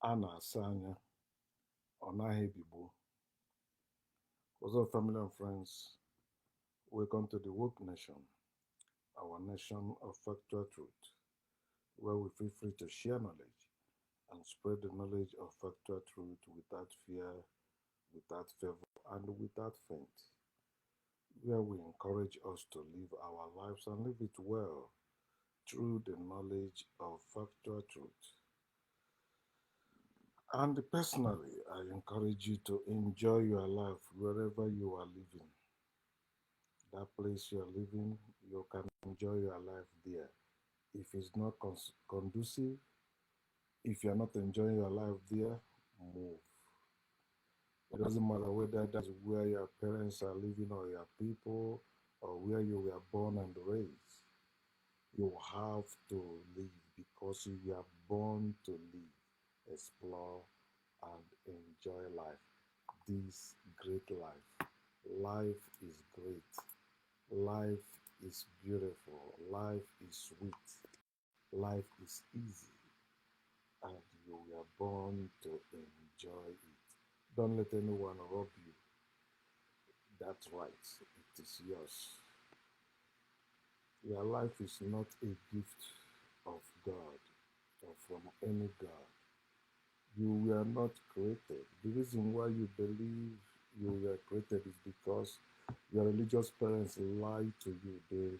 a na-asa anya ọ naghị ebigbo. What's up, family and friends? Welcome to the Woke Nation, our nation of factual truth, where we feel free to share knowledge and spread the knowledge of factual truth without fear, without favor, and without faint. Where we encourage us to live our lives and live it well through the knowledge of factual truth. And personally, I encourage you to enjoy your life wherever you are living. That place you are living, you can enjoy your life there. If it's not conducive, if you're not enjoying your life there, move. It doesn't matter whether that's where your parents are living or your people or where you were born and raised. You have to live because you were born to live, explore, and enjoy life. This great life. Life is great. Life is beautiful. Life is sweet. Life is easy. And you were born to enjoy it. Don't let anyone rob you. That's right. It is yours. Your life is not a gift of God or from any God. You were not created. The reason why you believe you were created is because your religious parents lied to you. They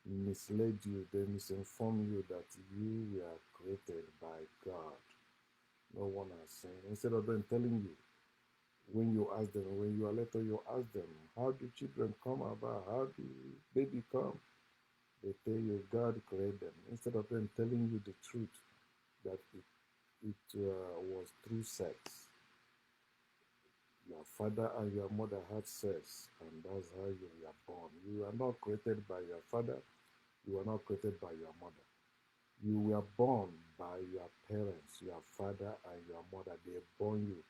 misled you. They misinformed you that you were created by God. No one has seen. Instead of them telling you, when you ask them, when you are little, you ask them, how do children come about? How do they become? They tell you God created them. Instead of them telling you the truth that it was through sex. Your father and your mother had sex, and that's how you were born. You were not created by your father. You were not created by your mother. You were born by your parents, your father and your mother. They born you.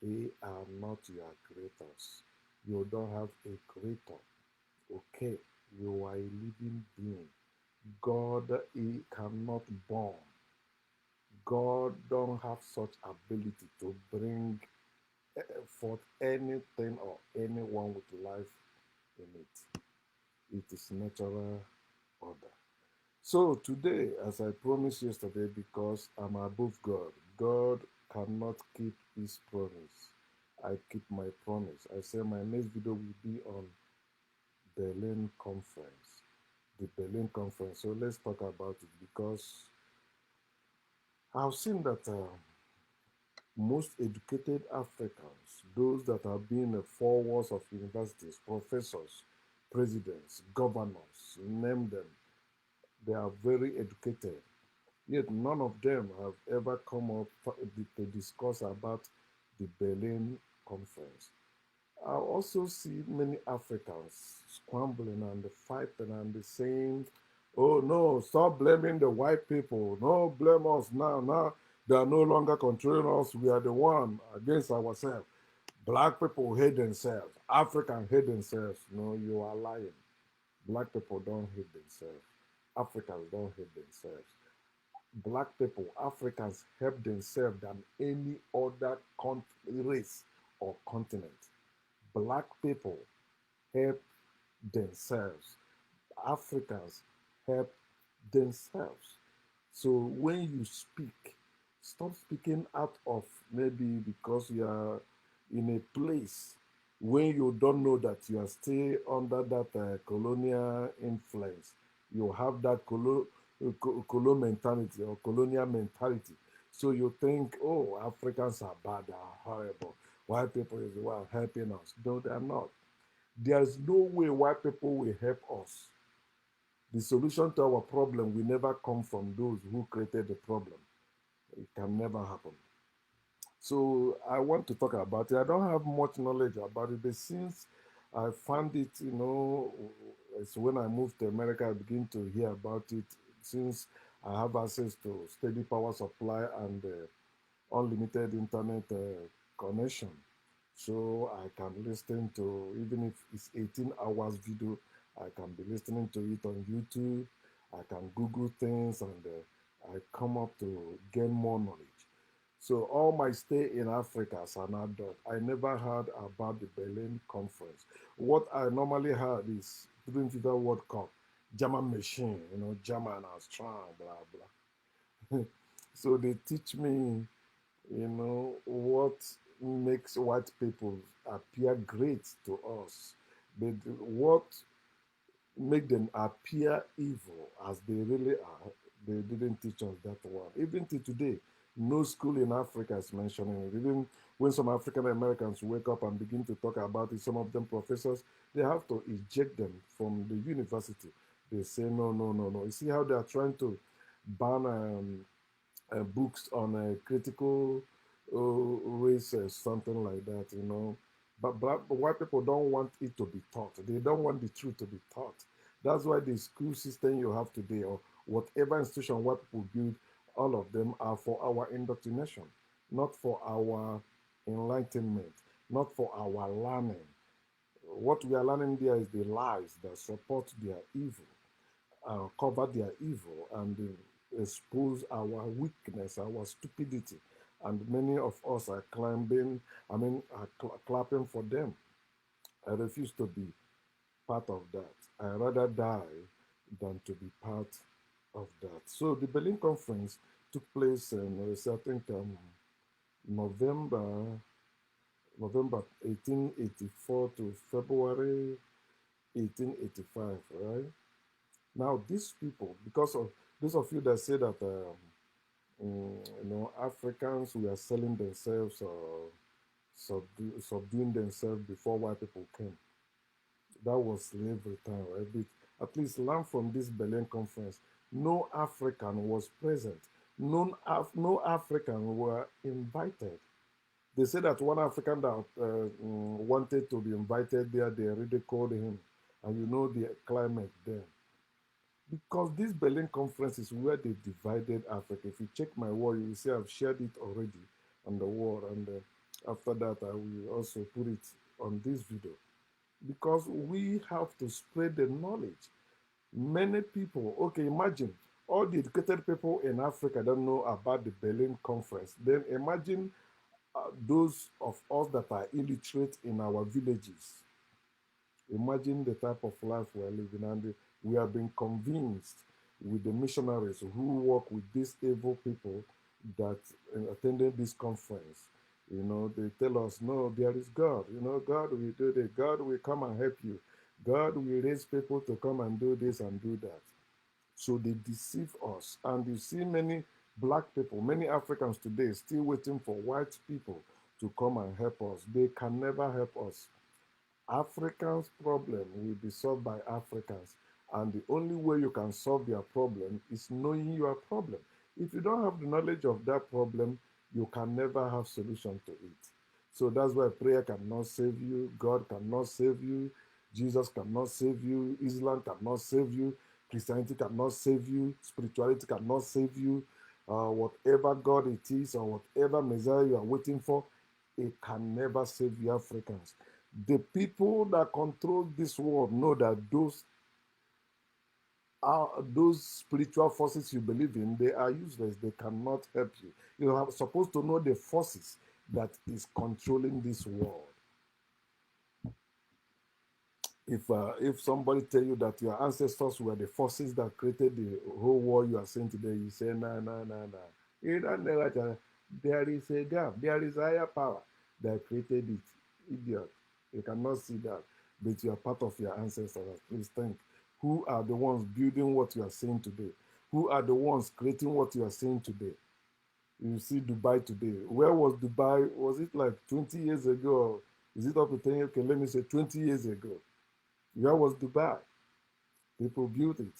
They are not your creators. You don't have a creator. Okay, you are a living being. God, he cannot born. God don't have such ability to bring forth anything or anyone with life in it. It is natural order. So today, as I promised yesterday, because I'm above God, God cannot keep his promise. I keep my promise. I say my next video will be on Berlin Conference. The Berlin Conference. So let's talk about it because I've seen that most educated Africans, those that have been the four walls of universities, professors, presidents, governors, name them, they are very educated. Yet none of them have ever come up to discuss about the Berlin Conference. I also see many Africans scrambling and fighting and saying, oh no, stop blaming the white people. No, blame us now. Now they are no longer controlling us. We are the one against ourselves. Black people hate themselves. Africans hate themselves. No, you are lying. Black people don't hate themselves. Africans don't hate themselves. Black people, Africans help themselves than any other race or continent. Black people help themselves. Africans help themselves. So when you speak, stop speaking out of maybe because you are in a place when you don't know that you are still under that colonial influence. You have that colonial mentality or colonial mentality. So you think, oh, Africans are bad, are horrible. White people is the one helping us. No, they are not. There's no way white people will help us. The solution to our problem will never come from those who created the problem. It can never happen. So I want to talk about it. I don't have much knowledge about it, but since I found it, it's when I moved to America, I begin to hear about it. Since I have access to steady power supply and unlimited internet connection, so I can listen to, even if it's 18 hours video, I can be listening to it on YouTube. I can Google things and I come up to gain more knowledge. So all my stay in Africa as an adult, I never heard about the Berlin Conference. What I normally heard is during FIFA World Cup, German machine, German are strong, blah blah. So they teach me, what makes white people appear great to us, but what make them appear evil as they really are. They didn't teach us that one. Even till today, no school in Africa is mentioning it. Even when some African Americans wake up and begin to talk about it, some of them professors, they have to eject them from the university. They say, no, no, no, no. You see how they are trying to ban books on critical race, something like that. But white people don't want it to be taught. They don't want the truth to be taught. That's why the school system you have today, or whatever institution white people build, all of them are for our indoctrination, not for our enlightenment, not for our learning. What we are learning there is the lies that support their evil, cover their evil, and expose our weakness, our stupidity. And many of us are clapping for them. I refuse to be part of that. I rather die than to be part of that. So the Berlin Conference took place in, I think, November, November 1884 to February 1885, right? Now, these people, because of those of you that say that, Africans, we are selling themselves or subduing themselves before white people came. That was slavery time, right? But at least learn from this Berlin Conference. No African was present. No African were invited. They said that one African that wanted to be invited there, they ridiculed him. And you know the climate there. Because this Berlin Conference is where they divided Africa. If you check my wall, you will see I've shared it already on the wall. And after that, I will also put it on this video. Because we have to spread the knowledge. Many people, okay, imagine all the educated people in Africa don't know about the Berlin Conference. Then imagine those of us that are illiterate in our villages. Imagine the type of life we're living, and we have been convinced with the missionaries who work with these evil people that attended this conference. They tell us, no, there is God. God will do this. God will come and help you. God will raise people to come and do this and do that. So they deceive us. And you see many black people, many Africans today still waiting for white people to come and help us. They can never help us. Africans' problem will be solved by Africans. And the only way you can solve their problem is knowing your problem. If you don't have the knowledge of that problem, you can never have solution to it. So that's why prayer cannot save you, God cannot save you, Jesus cannot save you, Islam cannot save you, Christianity cannot save you, spirituality cannot save you, whatever God it is or whatever Messiah you are waiting for, it can never save you Africans. The people that control this world know that those spiritual forces you believe in, they are useless. They cannot help you. You are supposed to know the forces that is controlling this world. If somebody tell you that your ancestors were the forces that created the whole world you are seeing today, you say, nah, nah, nah, nah. You don't know what there is a God. There is a higher power that created it. Idiot. You cannot see that, but you are part of your ancestors. Please think. Who are the ones building what you are seeing today? Who are the ones creating what you are seeing today? You see Dubai today. Where was Dubai? Was it like 20 years ago? Is it up to 10 years? Okay, let me say 20 years ago. Where was Dubai? People built it.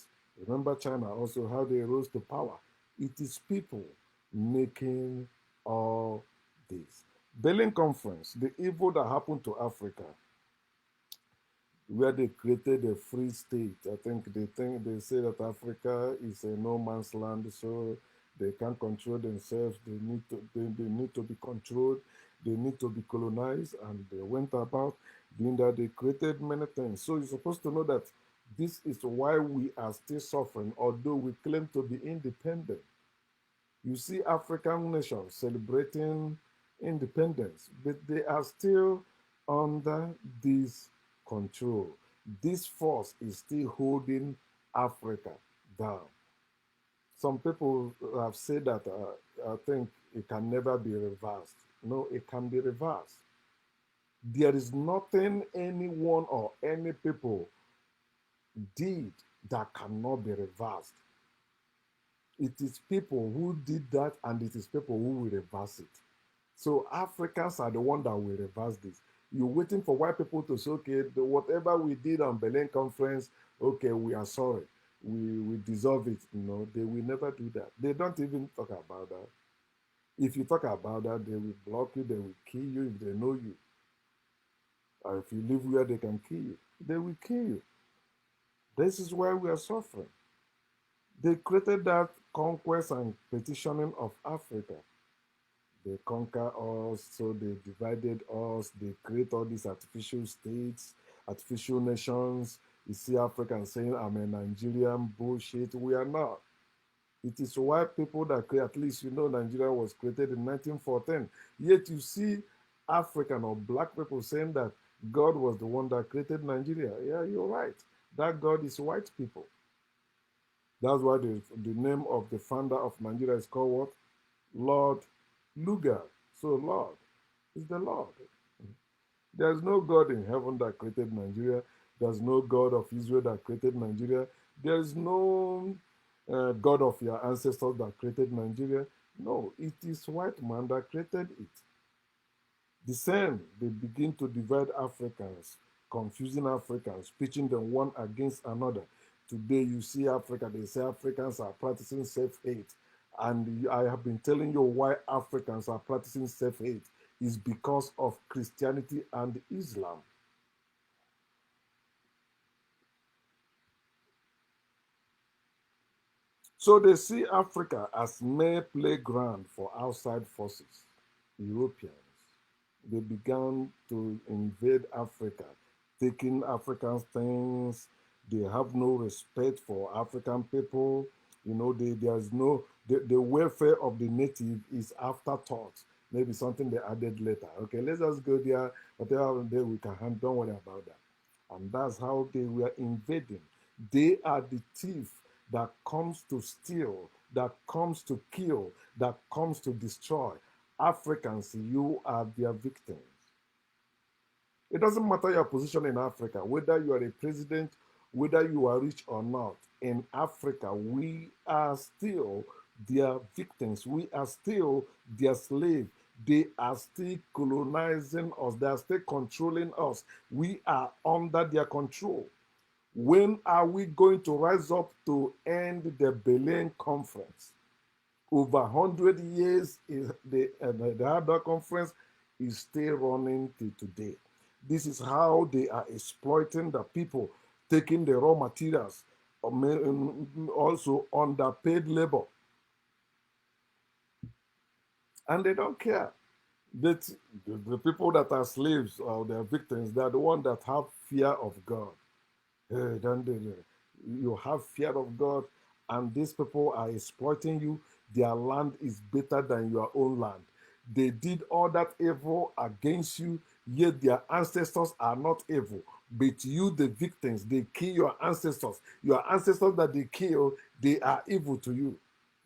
Remember China also, how they rose to power. It is people making all this. Berlin Conference, the evil that happened to Africa, where they created a free state. I think they say that Africa is a no man's land, so they can't control themselves. They need to be controlled. They need to be colonized, and they went about doing that. They created many things. So you're supposed to know that this is why we are still suffering, although we claim to be independent. You see African nations celebrating independence, but they are still under this control. This force is still holding Africa down. Some people have said that I think it can never be reversed. No, it can be reversed. There is nothing anyone or any people did that cannot be reversed. It is people who did that, and it is people who will reverse it. So Africans are the one that will reverse this. You're waiting for white people to say, okay, whatever we did on Berlin Conference, okay, we are sorry. We dissolve it. No, they will never do that. They don't even talk about that. If you talk about that, they will block you, they will kill you if they know you. Or if you live where they can kill you, they will kill you. This is why we are suffering. They created that conquest and petitioning of Africa. They conquer us, so they divided us. They create all these artificial states, artificial nations. You see Africans saying, I'm a Nigerian, bullshit. We are not. It is white people that create, at least you know Nigeria was created in 1914. Yet you see African or black people saying that God was the one that created Nigeria. Yeah, you're right. That God is white people. That's why the name of the founder of Nigeria is called what? Lord Lugard. So Lord is the Lord. There's no God in heaven that created Nigeria. There's no God of Israel that created Nigeria. There's no God of your ancestors that created Nigeria. No, it is white man that created it. The same, they begin to divide Africans, confusing Africans, pitching them one against another. Today, you see Africa, they say Africans are practicing self hate. And I have been telling you why Africans are practicing self hate is because of Christianity and Islam. So they see Africa as mere playground for outside forces, Europeans. They began to invade Africa, taking African things. They have no respect for African people. You know, there's no the welfare of the native is afterthought. Maybe something they added later. Okay, let's just go there. Whatever there we can handle. Don't worry about that. And that's how they were invading. They are the thief that comes to steal, that comes to kill, that comes to destroy. Africans, you are their victims. It doesn't matter your position in Africa, whether you are a president, whether you are rich or not. In Africa, we are still their victims. We are still their slaves. They are still colonizing us. They are still controlling us. We are under their control. When are we going to rise up to end the Berlin Conference? Over 100 years, the Harvard Conference is still running till today. This is how they are exploiting the people, taking the raw materials, also underpaid labor. And they don't care. That the people that are slaves or their victims, they are the ones that have fear of God. Don't they? You have fear of God, and these people are exploiting you. Their land is better than your own land. They did all that evil against you, yet their ancestors are not evil. But you, the victims, they kill your ancestors. Your ancestors that they kill, they are evil to you.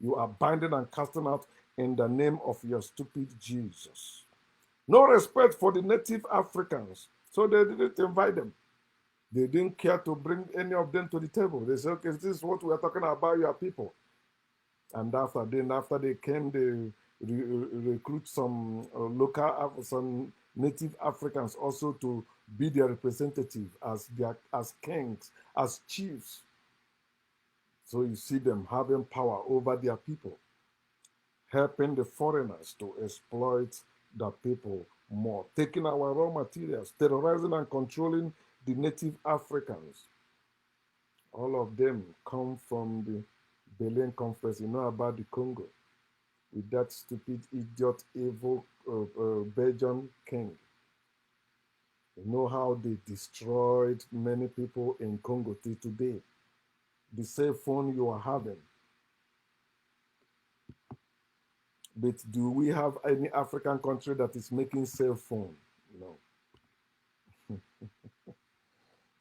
You are binding and casting out in the name of your stupid Jesus. No respect for the native Africans, so they didn't invite them. They didn't care to bring any of them to the table. They said, okay, this is what we are talking about, your people. And after they came, they recruit some some native Africans also to be their representative as kings, as chiefs. So you see them having power over their people, helping the foreigners to exploit the people more, taking our raw materials, terrorizing and controlling the native Africans. All of them come from the Berlin Conference. You know about the Congo with that stupid, idiot, evil Belgian king. You know how they destroyed many people in Congo till today. The cell phone you are having, But do we have any African country that is making cell phone? No.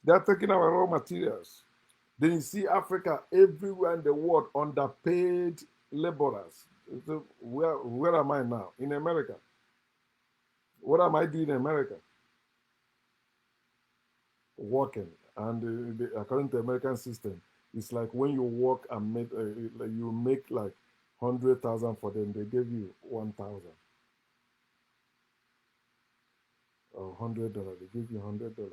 They are taking our raw materials. Then you see Africa everywhere in the world underpaid laborers. So where am I now? In America. What am I doing in America? Working. And according to the American system, it's like when you work and make, you make like 100,000 for them, they give you 1,000 or $100. They give you $100.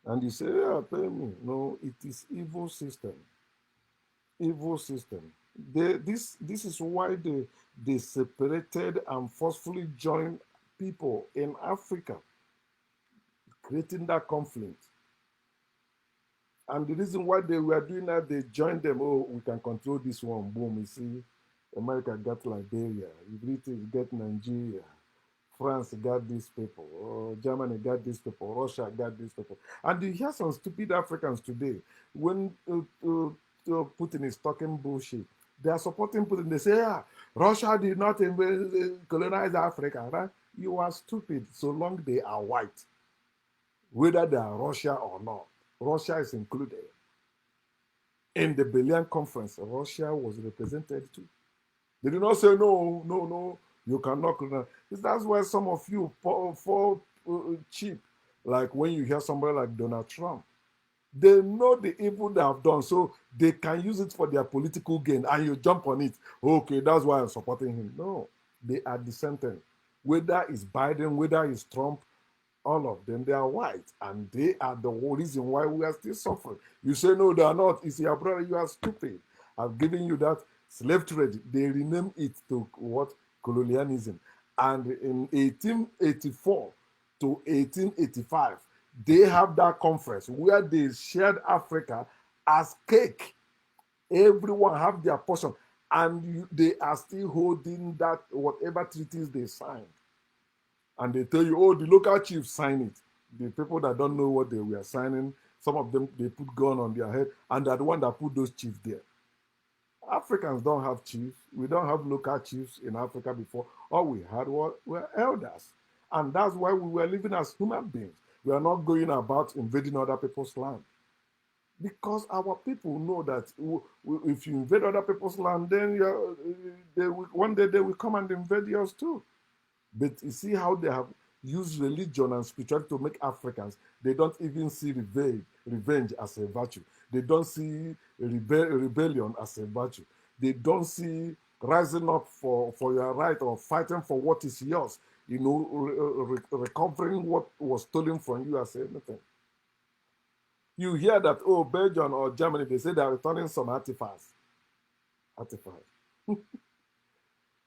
And you say, yeah, pay me. No, it is evil system. Evil system. This is why they separated and forcefully joined people in Africa, creating that conflict. And the reason why they were doing that, they joined them. Oh, we can control this one. Boom. You see, America got Liberia, Britain got Nigeria, France got these people, Germany got these people, Russia got these people. And you hear some stupid Africans today when Putin is talking bullshit. They are supporting Putin. They say, yeah, Russia did not colonize Africa. Right? You are stupid so long they are white, whether they are Russia or not. Russia is included. In the Berlin Conference, Russia was represented too. They did not say, no, no, no, you cannot. That's why some of you fall cheap. Like when you hear somebody like Donald Trump, they know the evil they have done, so they can use it for their political gain, and you jump on it. Okay, that's why I'm supporting him. No, they are dissenting. Whether it's Biden, whether it's Trump, all of them, they are white, and they are the reason why we are still suffering. You say, no, they are not. It's your brother, you are stupid. I've given you that slave trade. They renamed it to what? Colonialism. And in 1884 to 1885, they have that conference where they shared Africa as cake. Everyone have their portion, and they are still holding that whatever treaties they signed. And they tell you, oh, the local chiefs sign it. The people that don't know what they were signing, some of them, they put gun on their head, and they're the one that put those chiefs there. Africans don't have chiefs. We don't have local chiefs in Africa before. All we had were elders. And that's why we were living as human beings. We are not going about invading other people's land. Because our people know that if you invade other people's land, then one day they will come and invade yours too. But you see how they have used religion and spirituality to make Africans, they don't even see revenge as a virtue. They don't see rebellion as a virtue. They don't see rising up for your right or fighting for what is yours, recovering what was stolen from you as anything. You hear that, oh, Belgium or Germany, they say they are returning some artifacts. Artifacts.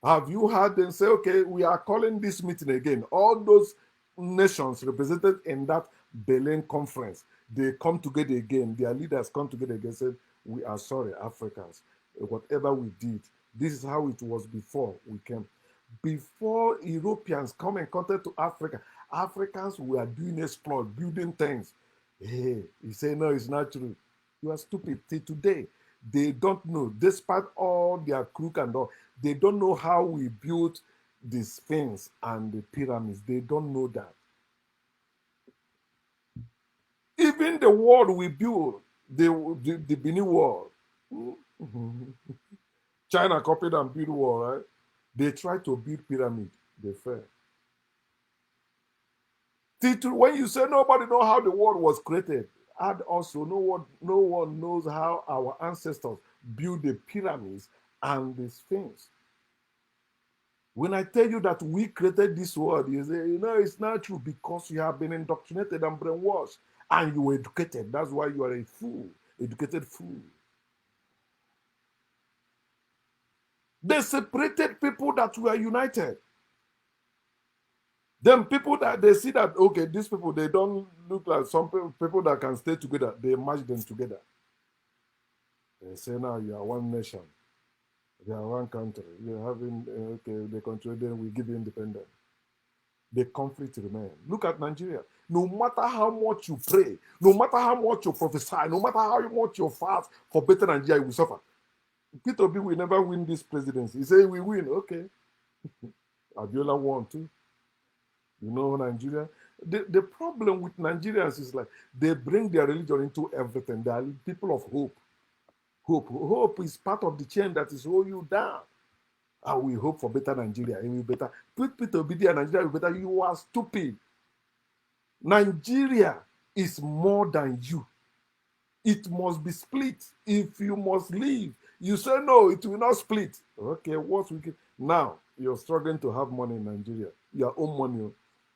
Have you heard them say, okay, we are calling this meeting again? All those nations represented in that Berlin conference, they come together again. Their leaders come together again and say, we are sorry, Africans. Whatever we did, this is how it was before we came. Before Europeans come in contact to Africa, Africans were doing exploit, building things. Hey, you say, no, it's not true. You are stupid. Till today, they don't know, despite all their crook and all, they don't know how we built the Sphinx and the pyramids. They don't know that. Even the wall we built, the Benin wall, China copied and built wall, right? They tried to build pyramid, they failed. When you say nobody know how the world was created, and also no one knows how our ancestors built the pyramids and the Sphinx. When I tell you that we created this world, you say, it's not true because you have been indoctrinated and brainwashed and you were educated. That's why you are a fool, educated fool. They separated people that were united. Then people that they see that, okay, these people, they don't look like some people that can stay together. They merge them together. They say now you are one nation. They are one country. You're having, okay, they control them, we give you independence. The conflict remains. Look at Nigeria. No matter how much you pray, no matter how much you prophesy, no matter how much you fast for better Nigeria, you will suffer. Peter Obi will never win this presidency. He say we win. Okay. Abiola won too. You know Nigeria? The problem with Nigerians is like they bring their religion into everything. They are people of hope. Hope is part of the chain that is holding you down. And we hope for better Nigeria. And we better put Peter Obi there, Nigeria will better. You are stupid. Nigeria is more than you. It must be split. If you must leave, you say no, it will not split. Okay, what we can now you're struggling to have money in Nigeria, your own money.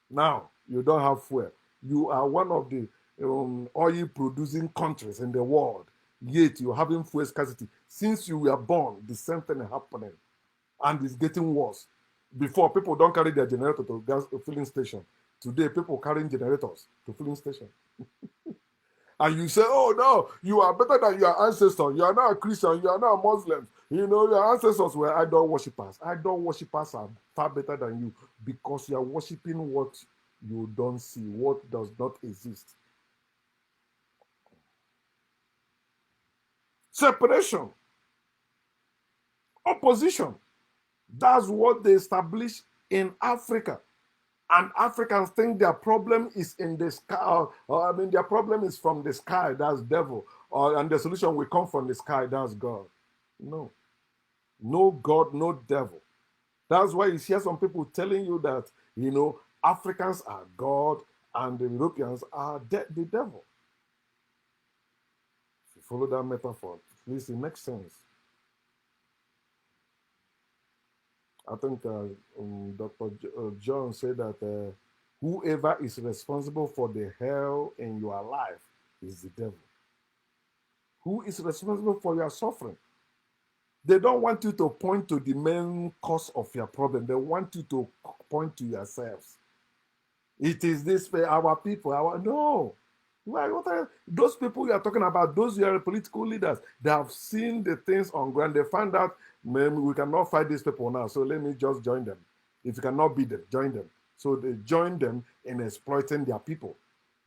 Now you don't have fuel. You are one of the oil producing countries in the world, yet you're having fuel scarcity. Since you were born, the same thing is happening, and it's getting worse. Before, people don't carry their generator to gas filling station. Today, people carrying generators to filling station. And you say, oh no, you are better than your ancestors. You are not a Christian, you are not a Muslim. You know, your ancestors were idol worshippers. Idol worshippers are far better than you because you are worshiping what you don't see, what does not exist. Separation, opposition. That's what they established in Africa. And Africans think their problem is in the sky. Or, I mean, their problem is from the sky. That's devil. And the solution will come from the sky. That's God. No, no God, no devil. That's why you hear some people telling you that Africans are God and the Europeans are the devil. If you follow that metaphor, at least it makes sense. I think Dr. John said that whoever is responsible for the hell in your life is the devil. Who is responsible for your suffering? They don't want you to point to the main cause of your problem. They want you to point to yourselves. It is this way, our people, no. Those people you are talking about, those who are political leaders, they have seen the things on ground. They find out, man, we cannot fight these people now, so let me just join them. If you cannot beat them, join them. So they join them in exploiting their people.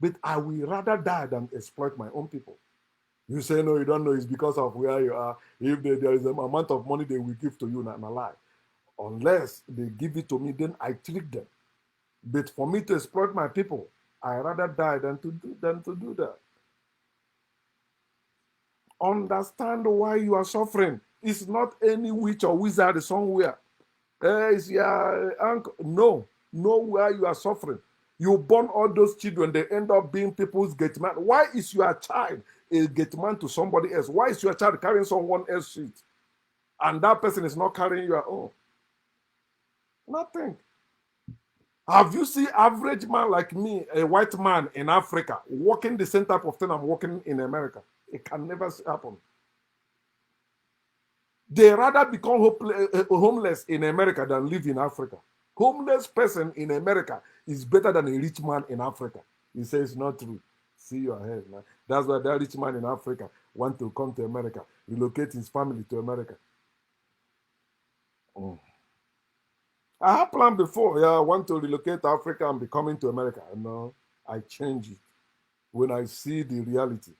But I will rather die than exploit my own people. You say, no, you don't know, it's because of where you are. If there is an amount of money they will give to you, not lie. Unless they give it to me, then I trick them. But for me to exploit my people, I rather die than to do that. Understand why you are suffering. It's not any witch or wizard somewhere. It's your uncle. No, know where you are suffering. You born all those children, they end up being people's gate man. Why is your child a gate man to somebody else? Why is your child carrying someone else's shit? And that person is not carrying your own? Nothing. Have you seen average man like me, a white man in Africa, working the same type of thing I'm working in America? It can never happen. They rather become homeless in America than live in Africa. Homeless person in America is better than a rich man in Africa. He says it's not true. See your head, man. That's why that rich man in Africa want to come to America, relocate his family to America. Mm. I had planned before. Yeah, I want to relocate to Africa and be coming to America. No, I change it when I see the reality.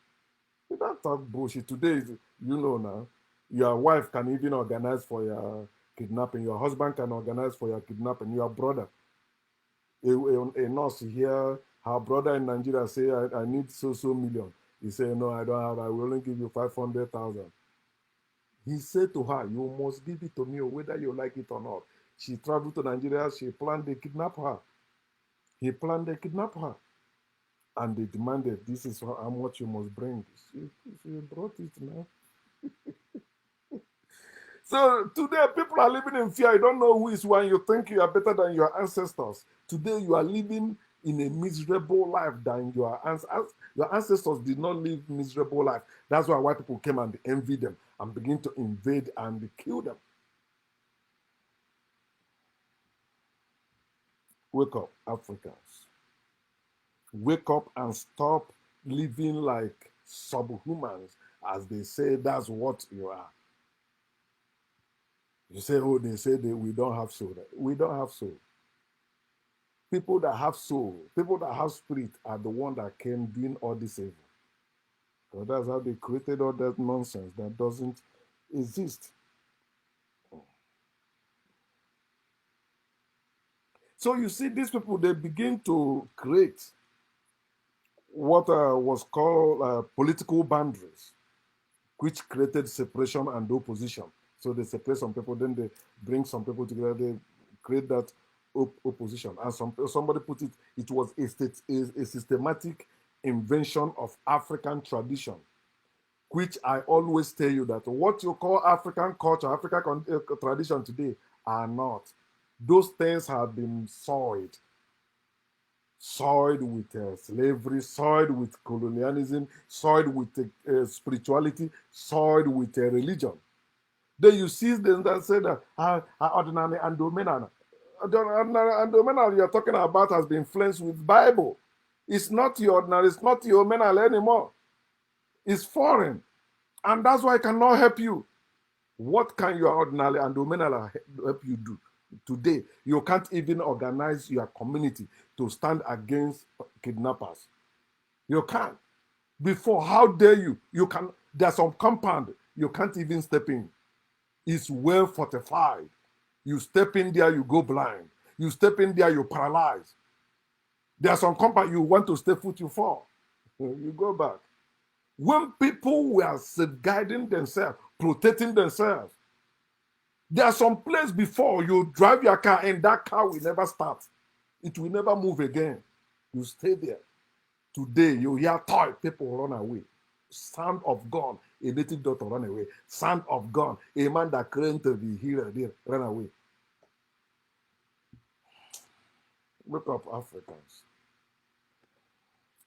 You don't talk bullshit. Today, now, your wife can even organize for your kidnapping. Your husband can organize for your kidnapping. Your brother, a nurse here, her brother in Nigeria say, I need so million. He say, no, I don't have. I will only give you 500,000. He said to her, you must give it to me whether you like it or not. She traveled to Nigeria. She planned to kidnap her. He planned to kidnap her. And they demanded, this is how much you must bring. She brought it now. So today, people are living in fear. You don't know who is who, and you think you are better than your ancestors. Today, you are living in a miserable life than your ancestors. Your ancestors did not live miserable life. That's why white people came and envy them and begin to invade and kill them. Wake up, Africans. Wake up and stop living like subhumans, as they say that's what you are. You say, oh, they say that we don't have soul. We don't have soul. People that have soul, people that have spirit are the one that came doing all this evil. So that's how they created all that nonsense that doesn't exist. So you see, these people, they begin to create what was called political boundaries, which created separation and opposition. So they separate some people, then they bring some people together, they create that opposition. And somebody put it, it was a systematic invention of African tradition, which I always tell you that what you call African culture, African tradition today are not. Those things have been soiled with slavery, soiled with colonialism, soiled with spirituality, soiled with religion. Then you see them that say that ordinary and dominant. Ordinary and dominant you're talking about has been influenced with Bible. It's not your ordinary, it's not your menal anymore. It's foreign. And that's why I cannot help you. What can your ordinary and dominal help you do? Today, you can't even organize your community to stand against kidnappers. You can't. Before, how dare you? You can. There's some compound you can't even step in. It's well fortified. You step in there, you go blind. You step in there, you paralyze. There's some compound you want to step foot, you fall. You go back. When people were safeguarding themselves, protecting themselves, there are some place before you drive your car and that car will never start. It will never move again. You stay there. Today, you hear toy, people run away. Sound of gun, a native doctor run away. Sound of gun, a man that claimed to be here, there, run away. Wake up, Africans.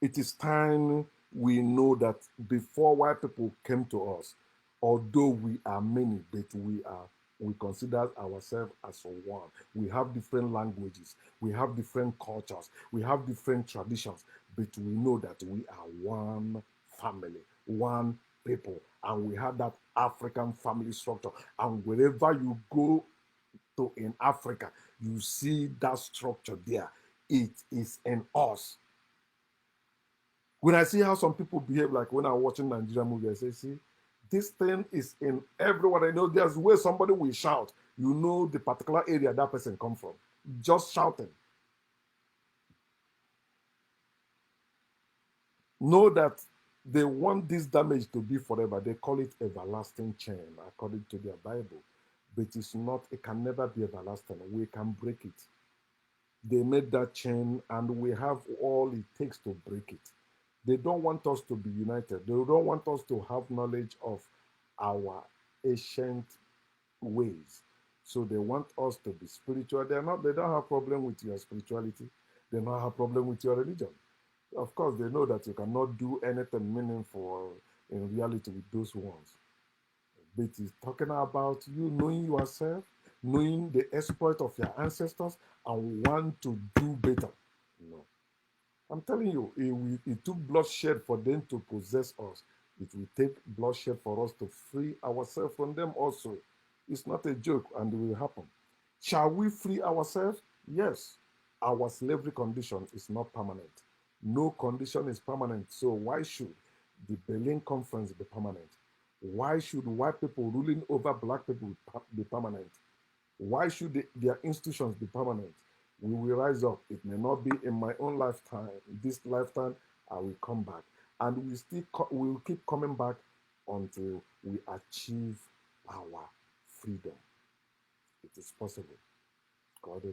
It is time we know that before white people came to us, although we are many, but we consider ourselves as one. We have different languages, we have different cultures, we have different traditions, but we know that we are one family, one people, and we have that African family structure. And wherever you go to in Africa, you see that structure there. It is in us. When I see how some people behave, like when I'm watching Nigerian movie, I say, see, this thing is in everyone. I know there's where somebody will shout. You know the particular area that person come from. Just shouting. Know that they want this damage to be forever. They call it everlasting chain, according to their Bible. But it's not, it can never be everlasting. We can break it. They made that chain, and we have all it takes to break it. They don't want us to be united. They don't want us to have knowledge of our ancient ways. So they want us to be spiritual. They don't have problem with your spirituality. They don't have problem with your religion. Of course, they know that you cannot do anything meaningful in reality with those ones. But it's talking about you knowing yourself, knowing the exploit of your ancestors, and want to do better. No. I'm telling you, it took bloodshed for them to possess us. It will take bloodshed for us to free ourselves from them also. It's not a joke, and it will happen. Shall we free ourselves? Yes. Our slavery condition is not permanent. No condition is permanent. So why should the Berlin Conference be permanent? Why should white people ruling over black people be permanent? Why should their institutions be permanent? We will rise up. It may not be in my own lifetime. This lifetime, I will come back, and we will keep coming back until we achieve our freedom. It is possible. God